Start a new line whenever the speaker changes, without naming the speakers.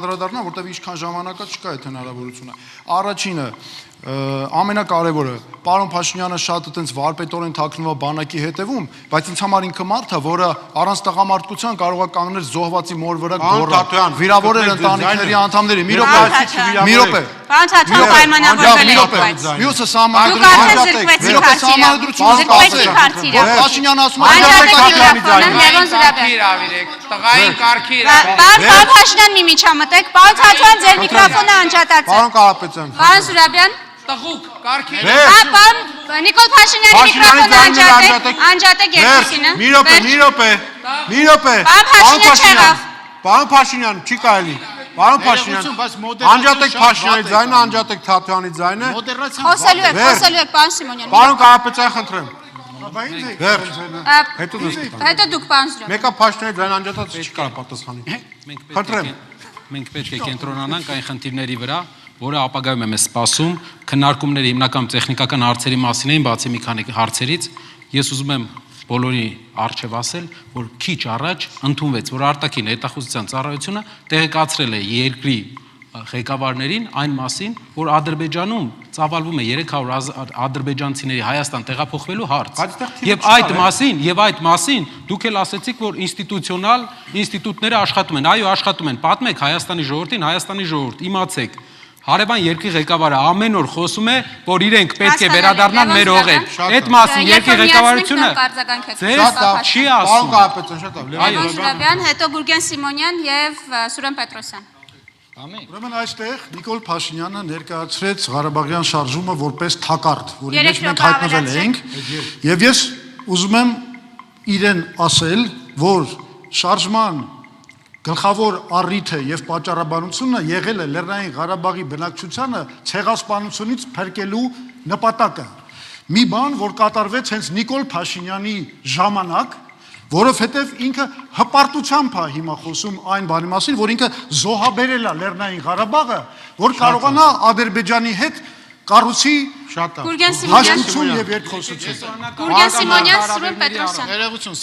Անդրադառնա, որտեղ ինչքան ժամանակա չկա այդ հնարավորությունը։ Առաջինը, ամենակարևորը, պարոն Փաշինյանը շատ այտենց վարպետորեն թաքնվա բանակի հետևում, բայց ինձ համար ինքը մարդ է, որը առանց տղամարդկության կարող է կանգնել զոհվածի մոր վրա գոռա, վիրավորել ընտանիքների անդամների։ Մի րոպե։
Պարոն Թաթոյան պայմանավորվել եք, բայց
մյուսը սահմանադրություն։ Փաշինյանը ասում է
տղային կարգի
Պարոն Փաշինյան մի միջամտեք, պարոն Թաթոյան ձեր միկրոֆոնը անջատած է։
Պարոն Կարապետյան։
Պարոն Սուրաբյան։
տղուկ կարգի
Պարոն Նիկոլ Փաշինյանի միկրոֆոնը անջատեք երկուսինը։
Մի րոպե։ Պարոն Փաշինյան, չի կարելի։ Պարոն Փաշինյան, անջատեք Փաշինյանի ձայնը, անջատեք Թաթոյանի ձայնը։
Խոսելու եք, պարոն Սիմոնյան։
Պարոն Կարապետյան, խնդրեմ։
Հետո դուք պարոն Սուրաբյան։
Մեկը Փաշինյանի ձայնը անջատած չի կարող պատասխանի։ Խնդրեմ։
Մենք պետք է կենտրոնանանք այն խնդիրների վրա, որը ապագայում է մեզ սպասում, քննարկումների հիմնական տեխնիկական հարցերի մասին էին, բացի մի քանի հարցերից, ես ուզում եմ բոլորի առջև ասել, որ քիչ առաջ ընդունվեց, որ արտաքին հետախուզության ծառայությունը տեղեկացրել է երկրի ղեկավարներին այն մասին, որ Ադրբեջանում ծավալվում է 300 ադրբեջանցիների Հայաստան տեղափոխվելու հարց։ Եվ այդ մասին դուք էլ ասեցիք, որ ինստիտուցիոնալ ինստիտուտները աշխատում են։ Այո, աշխատում են։ Պատմեք Հայաստանի ժողովրդին, Հայաստանի ժողովուրդ, իմացեք։ Հարևան երկրի ղեկավարը ամեն օր խոսում է, որ իրենք պետք է վերադառնան մեր հողեր։ Այդ մասին երկրի ղեկավարությունը չի ասում։
Պարոն Կարապետյան, շատ լավ։
Լևոն Սուրաբյան, հետո Գուրգեն Սիմոնյան եւ Սուրեն Պետրոսյան։
Ուրեմն այստեղ Նիկոլ Փաշինյանը ներկայացրեց Ղարաբաղյան շարժումը որպես թակարդ, որի մեջ մենք հայտնվել էինք, եւ ես ուզում եմ իրեն ասել, որ շարժման գլխավոր առիթը եւ պատճառաբանությունը եղել է Լեռնային Ղարաբաղի բնակչությանը ցեղասպանությունից փրկելու նպատակը։ Մի բան, որ կատարվեց հենց Նիկոլ Փաշինյանի ժամանակ, որովհետև ինքը հպարտությամբ է հիմա խոսում այն բանի մասին, որ ինքը զոհաբերել է Լեռնային Ղարաբաղը, որ կարողանա Ադրբեջանի հետ կառուցի
Գուրգեն Սիմոնյան
հաշտություն եւ երկխոսություն։
Գուրգեն Սիմոնյան, Սուրեն Պետրոսյան։
Ներողություն,